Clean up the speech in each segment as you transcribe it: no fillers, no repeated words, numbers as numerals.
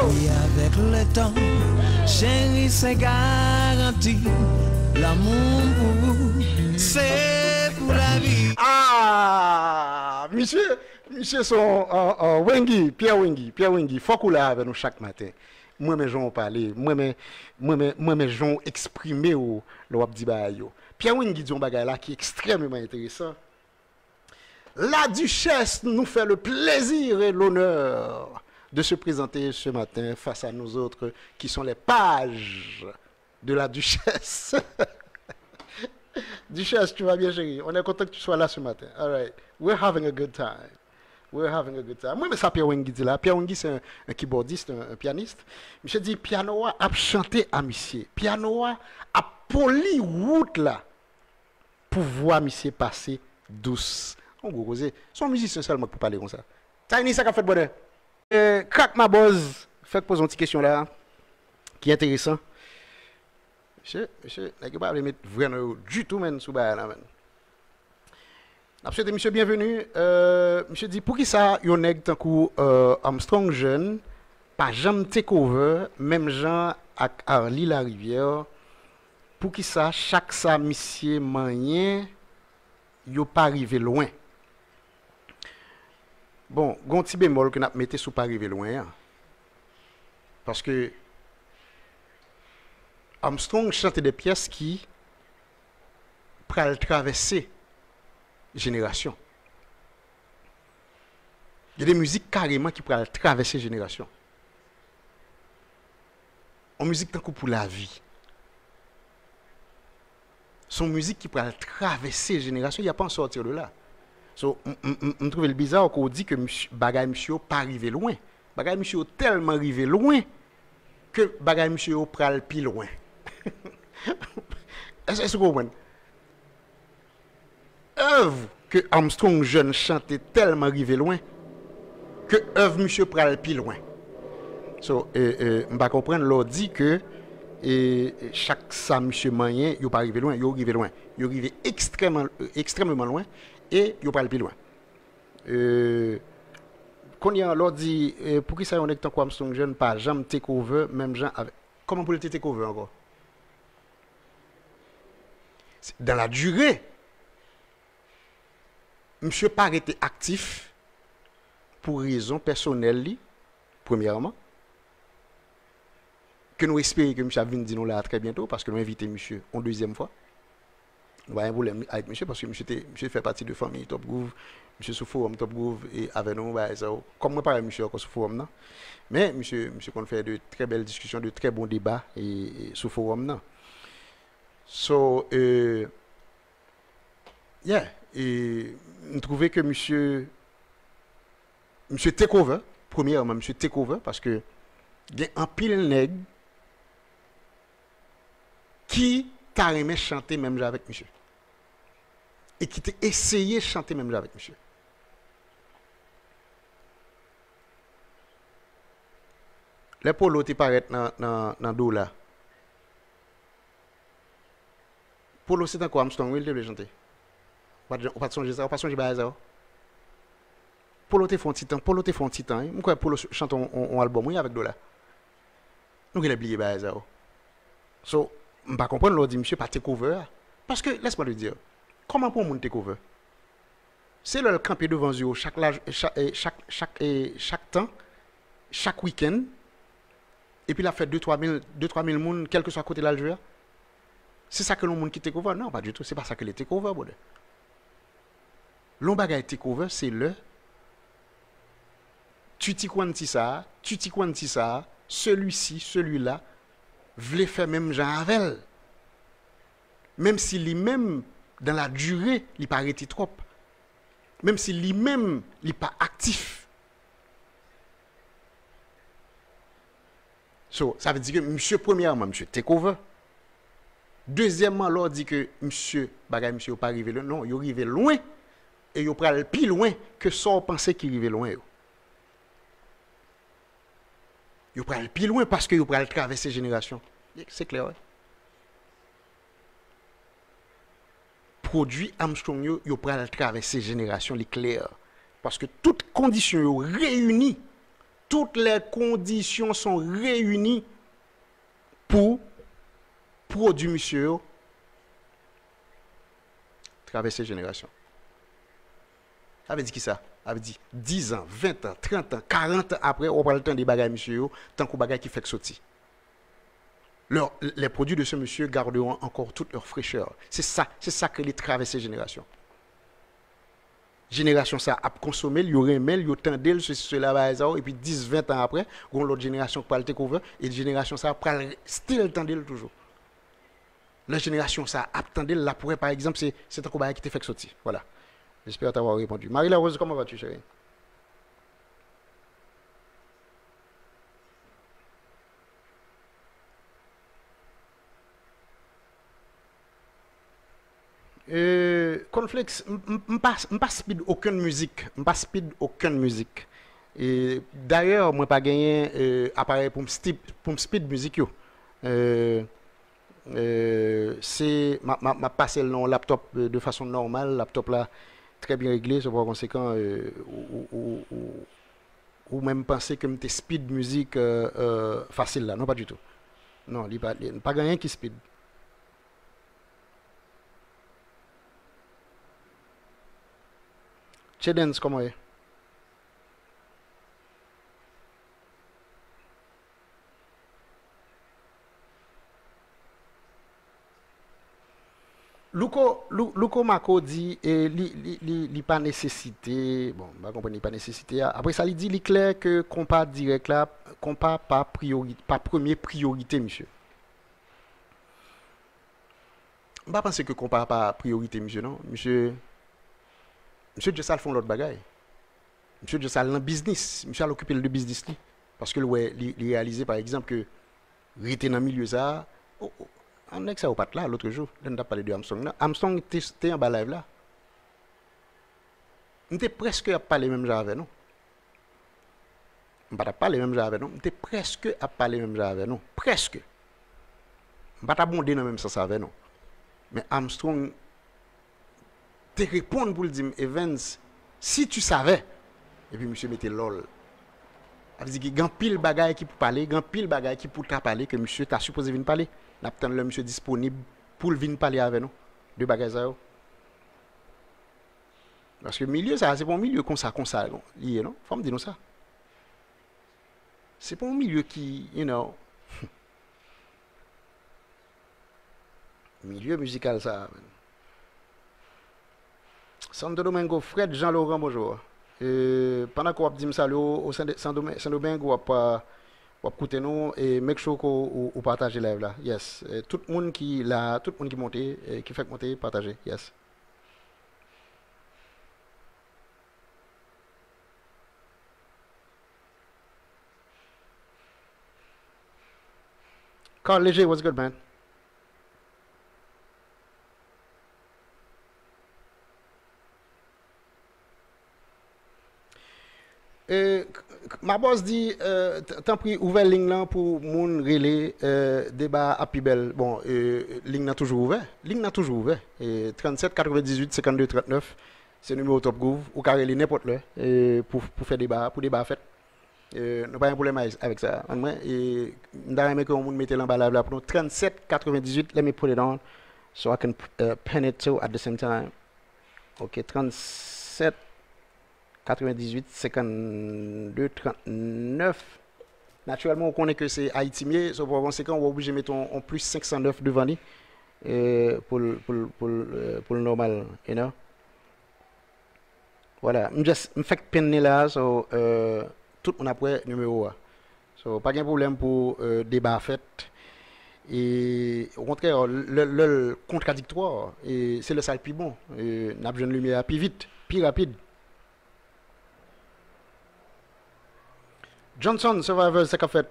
Et avec le temps, chérie, c'est garanti. L'amour pour vous, c'est pour la vie. Ah, monsieur son Wengi, Pierre Wengi, faut qu'on l'a avec nous chaque matin. Moi mes gens parler, moi mes gens exprimer au le wap di ba yo. Pierre Wengi dit un bagay là qui est extrêmement intéressant. La duchesse nous fait le plaisir et l'honneur de se présenter ce matin face à nous autres qui sont les pages de la duchesse. Duchesse, tu vas bien, chérie? On est content que tu sois là ce matin. All right. We're having a good time. We're having a good time. Moi, mais ça, Pierre Wengi dit là. Pierre Wengi, c'est un keyboardiste, un pianiste. Monsieur dit, piano a chanté à monsieur. Piano a poli route là pour voir monsieur passer douce. On va causer. Son musicien seulement pour parler comme ça. Tiny, ça qu'a fait bonheur. Crack ma buzz. Fait que pose une petite question là qui est intéressant. Monsieur, je ne pas mettre vraiment du tout sous bail là. Absolument, monsieur, bienvenue. Monsieur dit, pour qui ça, yon nèg tant kou Armstrong jeune, pas jamais takeover, même Jean avec Harley la rivière, pour qui ça, chaque ça, monsieur Manien, yo pas arrivé loin. Bon, gon ti bémol que n'a mette sous pas arrivé loin. Hein. Parce que Armstrong chante des pièces qui pral traverser génération. Il y a des musiques carrément qui pral traverser génération. En musique tant que pour la vie. Son musique qui pral traverser génération, il n'y a pas en sortir de là. So, on trouve le bizarre qu'on dit que bagay monsieur pas arrivé loin. Bagay monsieur tellement arrivé loin que bagay monsieur pral pi loin. Est-ce que vous comprenez? Œuvre que Armstrong jeune chantait tellement arrivé loin que œuvre monsieur pral pi loin. So, on va comprendre l'on dit que chaque ça monsieur moyen, il pas arrivé loin, il arrivé loin. Il arrivé extrêmement loin et il pas pi loin. Quand il y a l'on dit pour qui ça on est tant Armstrong jeune pas jamais take over même gens avec comment pour le take over encore? Dans la durée, monsieur pas été actif pour raison personnelle, premièrement, que nous espérons que monsieur vienne dire nous là très bientôt, parce que nous invitons monsieur une deuxième fois. Nous avons un problème avec monsieur, parce que monsieur fait partie de la famille Top Groove, monsieur sous forum Top Groove, et avec nous, comme moi parle monsieur encore sous forum, non? Mais monsieur qu'on fait de très belles discussions, de très bons débats et sous forum, non? So, yeah, et nous trouvons que monsieur takeover, premièrement, monsieur takeover, parce que il y a un pile nègre qui carrément chanter même avec monsieur. Et qui t'a essayé de chanter même avec monsieur. Les polos qui paraissent dans le dos là. Polo c'est encore Armstrong, il devait chanter. On pas songer ça, on pas songer ça. Polo te font titan, Pourquoi Polo chante un album avec Dola. Nous il a oublié ça. So, on pas comprendre l'on dit monsieur pas take over parce que laisse-moi le dire. Comment pour mon take over? C'est le camper devant eux chaque temps, chaque week-end et puis la fête 2-3 000 monde quel que soit côté l'Algérie. C'est ça que l'on monde qui take over? Non, pas du tout. C'est pas ça que les take over, bon. L'on bagay take over, c'est le tu t'y quanti ça, celui-ci, celui-là, vle faire même genre avec. Même si lui-même, dans la durée, il pas arrêté trop. Même si lui-même, il pas actif. So, ça veut dire que monsieur, premièrement, monsieur, take over. Deuxièmement, l'on dit que monsieur, bagay monsieur, n'est pas arrivé loin. Non, il est arrivé loin. Et il est plus loin que ça, on pensait qu'il arrivait loin. Il est plus loin parce qu'il est traverser génération. C'est clair, oui. Produit Armstrong, il est traverser génération, c'est clair. Parce que toutes conditions réunies, toutes les conditions sont réunies pour produire monsieur traverser génération. Ça veut dire qui ça? Ça veut dire 10 ans, 20 ans, 30 ans, 40 ans après, on prend le temps des bagages monsieur, tant qu'on bagages qui fait sortir. Les produits de ce monsieur garderont encore toute leur fraîcheur. C'est ça que les traverser génération. Génération ça a consommé, il y aurait aimé, il y aurait tendel, cela, et puis 10, 20 ans après, on l'autre génération qui va le découvrir, et la génération ça a style tendel toujours. La génération ça a tendel, là pourrait par exemple, c'est un combat qui te fait sortir. Voilà. J'espère t'avoir répondu. Marie-La Rose, comment vas-tu, chérie? Conflex, pas speed aucune musique, pas speed aucune musique. Et d'ailleurs, moi pas gagné appareil pour me speed musique yo. C'est m'a passé le nom laptop de façon normale, laptop là très bien réglé, c'est par conséquent ou même penser que me speed musique facile là, non pas du tout. Non, il pas gagné qui speed. Chedens, comment est? Luko Mako dit li pas nécessité, bon, bah comprendre pas nécessité. Après ça, il dit li clair que compas direct là, compas pas priorité, pas premier priorité, monsieur. Je ne pense que compas pas priorité, monsieur, non? Monsieur Jessal font l'autre bagaille. Monsieur Jessal dans business, monsieur a occupé le business li. Parce que il réalisé par exemple que rester dans le milieu ça, on est que ça au pat là l'autre jour, on a parlé de Armstrong. Armstrong était en bas live là. On était presque à parler même genre avec nous. On pas parler même genre avec nous, on était presque à parler même genre avec nous, presque. On pas abonder dans même sens avec nous. Mais Armstrong te répond pour le dire Evans, si tu savais, et puis monsieur mettait lol. Ça veut dire qu'il y a pile bagaille qui pour parler, il pile bagaille qui pour parler que monsieur t'a supposé venir parler. N'attend le monsieur disponible pour venir parler avec nous de bagaille ça. Parce que milieu ça c'est pas un milieu comme ça lié non, faut me dire nous ça. C'est pas un milieu qui, milieu musical ça. Santo Domingo, Fred Jean-Laurent, bonjour. Pendant qu'on dit ça, au Santo Domingo, on va écouter nous et make sure qu'on partage live là. Yes. Tout le monde qui là, tout le monde qui monte, qui fait monter, partager. Yes. Carl Léger, what's good, man? Ma boss dit, tant pis, ouvert ligne là pour moun relais débat à Pibel. Bon, ligne n'a toujours ouvert. Ligne n'a toujours ouvert. 37 98 52 39, c'est numéro Top Groove. Ou carré n'importe là pour faire débat, pour débat fait. Nous pas un problème avec ça. Moi, nous avons que on mette en bas là pour nous. 37 98, let me put it on so I can pen it too at the same time. OK, 37 98, 52, 39. Naturellement, on connaît que c'est Haïti, mais so, pour conséquent, on va obligé de mettre en plus 509 devant lui pour le normal. You know? Voilà. Je fais peine là, so, tout le monde après numéro 1. So, pas de problème pour débat fait. Et au contraire, le contradictoire, c'est le sale plus bon. N'a besoin de lumière plus vite, plus rapide. Johnson, Survivor, c'est qu'a fait.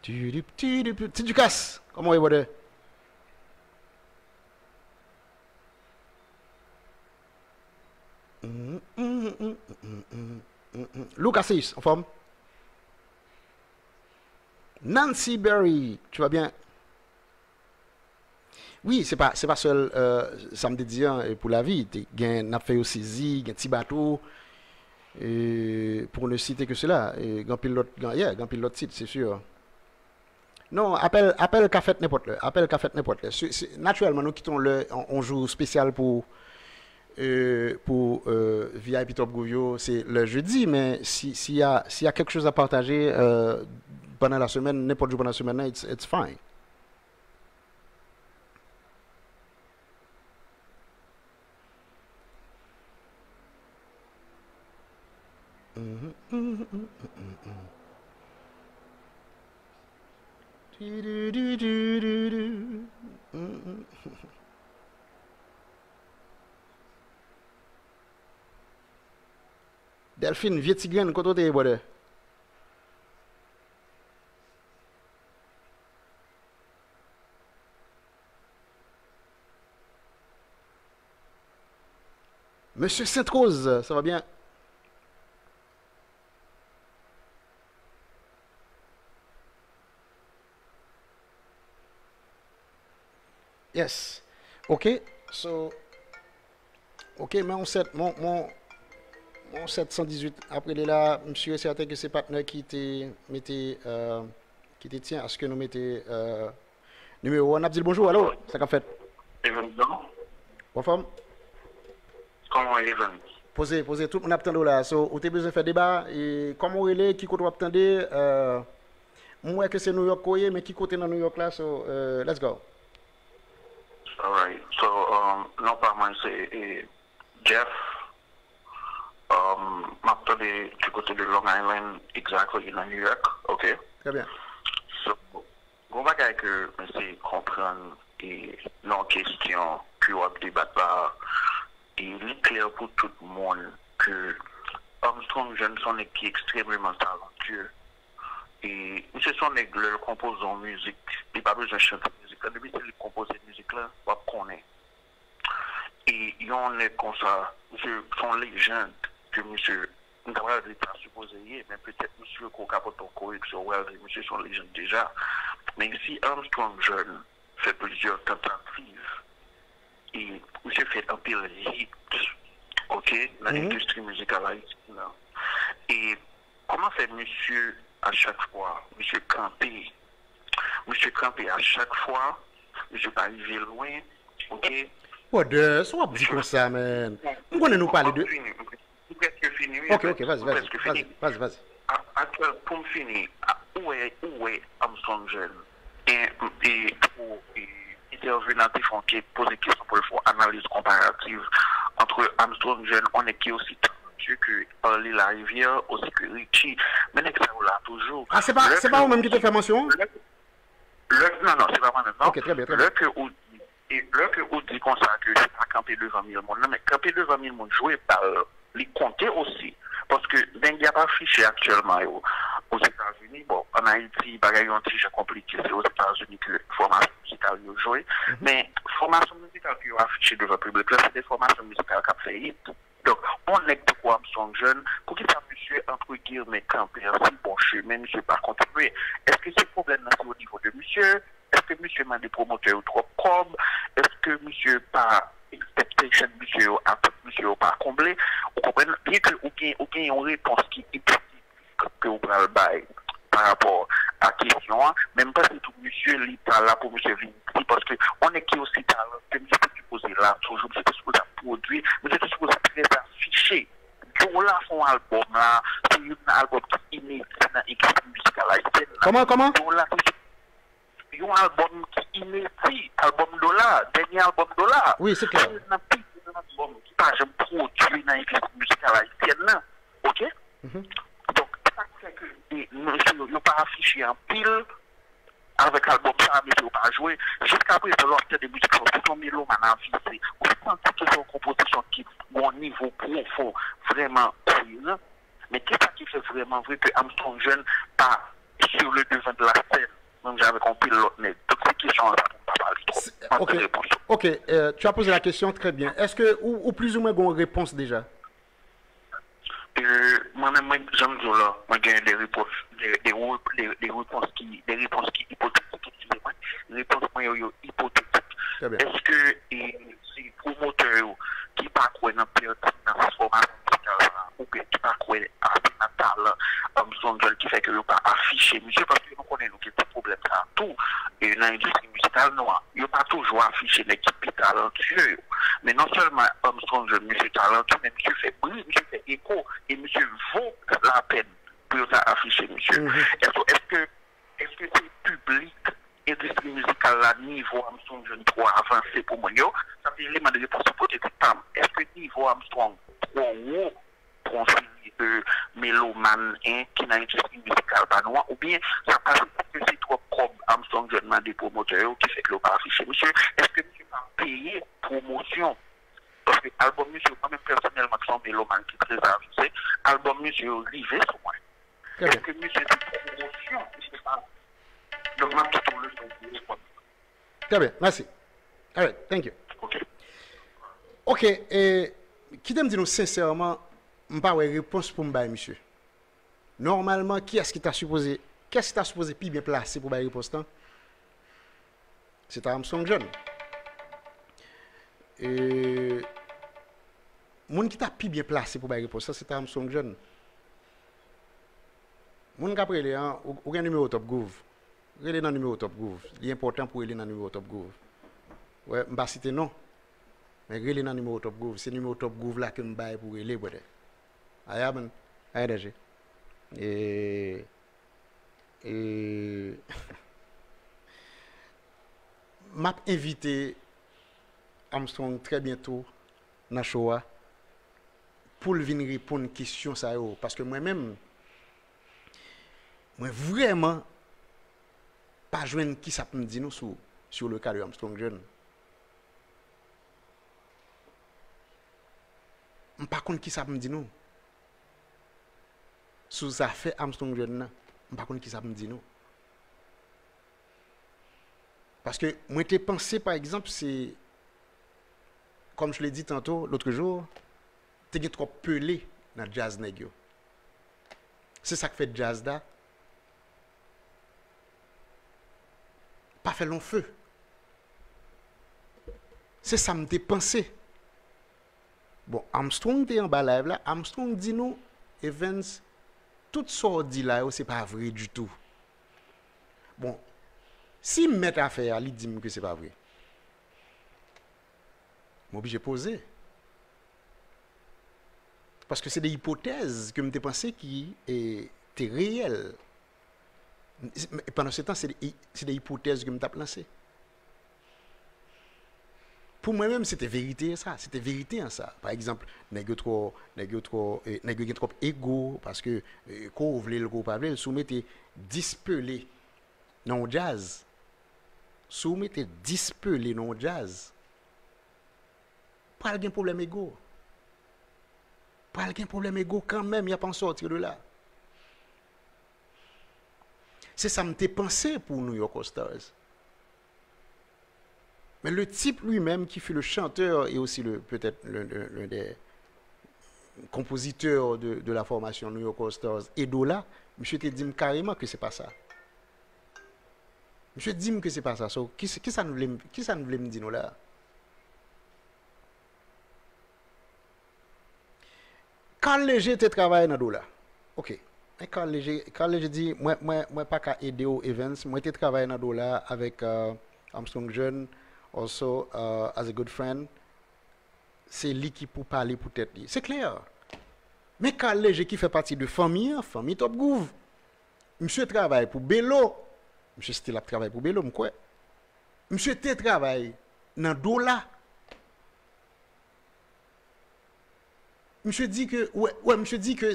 C'est du casse. Comment il va de? Lucas 6, en forme. Nancy Berry, tu vas bien? Oui, c'est pas seul ça me dit hein, pour la vie, n'a fait aussi saisi, un petit bateau et pour ne citer que cela et grand pilote grand pilote site, c'est sûr. Non, appelle café n'importe le, appelle café n'importe le. Naturellement nous quittons on joue spécial pour VIP Top Gouvio, c'est le jeudi mais s'il y a quelque chose à partager pendant la semaine, n'importe jour pendant la semaine, it's fine. Delphine, vieux tigre, quand t'es boire. Monsieur Sainte-Rose, ça va bien? Yes. OK. So, OK, mais mon 718, après là, monsieur est certain que c'est partenaire qui te tient à ce que nous mettons numéro 1. Abdil, bonjour, allô, ça qu'a fait? Even, Bonne forme? comment Even? Posez, tout le monde attend là. So, vous avez besoin de faire débat. Et comment vous est qui côté vous attendez? Moi, que c'est New York, mais qui côté dans New York là? So, let's go. Alright, so, non, pas moi, c'est Jeff. M'attendais du côté de Long Island, exactly, in New York, ok? Très bien. So, on va que c'est comprendre et non question que on débat là. Et il est clair pour tout le monde que Armstrong Jeune sont qui extrêmement talentueux. Et M. Sonnet, le composant musique, il n'a pas besoin de chanter musique. Depuis qu'il compose cette musique-là, on va connaître. Et il y en a comme ça, son légende, que M. Ndawal n'est pas supposé y être, mais peut-être M. Kokapote en correction, M. son légende déjà. Mais si Armstrong Jeune fait plusieurs tentatives, et M. fait un peu hit, ok, dans l'industrie musicale haïtienne. Et comment fait monsieur à chaque fois, monsieur Campé à chaque fois, monsieur pas arrivé loin, ok? What the, soit dit comme ça, man. On connaît nous parler de. Presque fini. Ok, vas-y. Actuellement, pour me finir, où est Armstrong Jeune? Et pour intervenantif qui pose des questions pour le faire analyse comparative entre Armstrong Jeune, on est qui aussi talentueux que Orly la Rivière, aussi que Richie, mais n'est-ce que ça là toujours. Ah, c'est pas vous-même qui te fait mention? Non, c'est pas moi-même. Ok, très bien. Là que vous dit comme ça que c'est pas camper devant 1000 monde. Non, mais camper devant 1000 monde, jouer par les compter aussi. Parce que il n'y a pas affiché actuellement aux États-Unis. Bon, en Haïti, bagaille un petit compliqué, c'est aux États-Unis que formation musicale est jouée. Mais formation musicale qui est affichée devant le public, là, c'est des formations musicales qui ont fait hit. Donc, on est de quoi Armstrong Jeune, pour qu'il soit monsieur, entre guillemets, camper, si bon chemin, monsieur pas continuer. Est-ce que ce problème c'est au niveau de monsieur? Est-ce que monsieur m'a des promoteurs trop comme? Est-ce que monsieur pas expectation, monsieur pas comblé? Vous comprenez bien que vous avez une réponse qui est hypothétique que vous prenez le bail par rapport à la question, même pas si tout monsieur n'est pas là pour monsieur venir, parce que on est qui aussi talent, que monsieur est supposé là, toujours, monsieur est supposé produire, monsieur est supposé très affiché. Yo là, son album là, c'est un album qui est inédit dans l'équipe musicale haïtienne. Comment? Il y a un album qui est inédit, album Dollar, dernier album Dollar. Oui, c'est clair. Il y a un album qui n'a jamais produit dans l'équipe musicale haïtienne. Ok? Donc, ça fait que monsieur n'a pas affiché en pile avec l'album ça, monsieur n'a pas joué. Jusqu'à présent, l'orchestre de musique, tout son mélomane a visé. On sent que c'est une composition qui est au niveau profond, vraiment cool. Mais qu'est-ce qui fait vraiment vrai que Armstrong Jeune pas sur le devant de la scène? Même j'avais compris l'autre, mais toutes ces questions, ça ne pas parler trop. Ok, tu as posé la question très bien. Est-ce que, ou plus ou moins, une réponse déjà? Moi-même, j'aime dire là, moi j'ai des réponses qui hypothétiques, excusez-moi, des réponses hypothétiques. Très bien. Est-ce que c'est promoteur qui pas quoi dans pertinence formation musicale ou bien qui pas quoi à talent son jeune qui fait que ne pas afficher monsieur parce que nous connaissons que des problèmes ça tout et dans l'industrie musicale noire il pas toujours afficher l'équipe talentueux mais non seulement son jeune monsieur talentueux mais monsieur fait bruit monsieur fait écho et monsieur vaut la peine pour afficher monsieur est-ce que c'est public industrie musicale à niveau Armstrong jeune trop avancé pour moi ça fait l'élément de réponse pour te est-ce que niveau Armstrong trop haut pour un de mélomane qui n'a industrie musicale pas noire ou bien ça passe que c'est trop comme Armstrong jeune des promoteurs qui fait que l'on pas affiché monsieur est-ce que monsieur va payer promotion parce que album monsieur moi même personnellement qui sont mélomane qui est très avancé album monsieur rivé sur moi est-ce que monsieur c'est promotion je sais pas donc là tout le temps très bien merci all right thank you ok et qui t'aime dire sincèrement pas une réponse pour me monsieur normalement qui est-ce qui t'a supposé plus bien placé pour bailler réponse là c'est Armstrong jeune et monde qui t'a plus bien placé pour bailler réponse ça c'est Armstrong jeune monde après les ou un numéro top groove relé dans numéro top groove il est important pour relé dans numéro top groove ouais m'pas citer non mais relé dans numéro top groove c'est numéro top groove là que me bailler pour relé brother ayaban ayadaje et m'a invité Armstrong très bientôt dans show pour venir répondre question ça parce que moi-même moi vraiment pas joindre qui ça peut me dire nous sur le cas de Armstrong jeune par contre qui ça peut me dire nous sous ça fait Armstrong jeune par contre qui ça me dit non parce que moi j'ai pensé par exemple c'est comme je l'ai dit tantôt l'autre jour t'es trop pelé dans jazz nèg c'est ça qui fait jazz là pas fait long feu c'est ça me pensé bon Armstrong t'es en bas live là Armstrong dit nous Evans tout ça dit là c'est pas vrai du tout bon si me met à faire il dit que c'est pas vrai m'obligé poser parce que c'est des hypothèses que me pensé qui étaient réelles et pendant ce temps c'est des hypothèses que me tape lancé pour moi-même c'était vérité ça c'était vérité en ça par exemple nèg trop égo parce que ko vle le ko pas vle soumettez dispelé non jazz soumettez dispelé non jazz pas de problème égo pas de problème égo quand même il a pas sortir de là c'est ça me pensé pour New York Stars. Mais le type lui-même qui fut le chanteur et aussi peut-être l'un des compositeurs de la formation New York Stars, Edola, monsieur te dit carrément que c'est pas ça. Monsieur dit que c'est pas ça. So, qui ça nous voulait me dire nous là? Carl Léger te travaille dans Dola. OK. Mais Carl Léger dit moi pas qu'à aider aux events, moi te travaille dans Dola avec Armstrong jeune. Also, as a good friend, c'est lui qui pour parler pour tête. C'est clair. Mais Carl Léger qui fait partie de famille Top Groove. Monsieur travaille pour Bello. Monsieur Stella travaille pour Bello, quoi. Monsieur te travaille dans Dola. Monsieur dit que monsieur dit que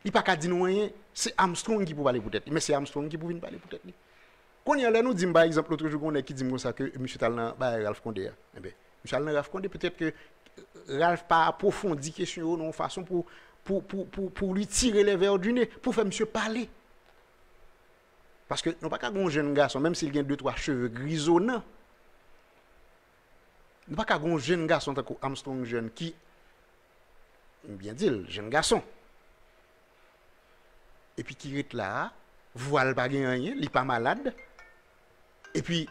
il pas qu'à dire rien, c'est Armstrong qui pour parler pour tête. Mais c'est Armstrong qui pour venir parler pour tête. Quand il y a nous dit par exemple l'autre jour on est qui dit comme ça que monsieur Talnan Ralph Condé. Eh ben monsieur Talnan Ralph Condé peut-être que Ralph pas approfondi question non façon pour lui tirer les verres du nez pour faire monsieur parler. Parce que non pas qu'un jeune garçon même s'il a 2-3 cheveux grisonnants. Non pas qu'un jeune garçon tant Armstrong jeune qui bien dit jeune garçon. Et puis qui est là, voile pas rien, il pas malade. Et puis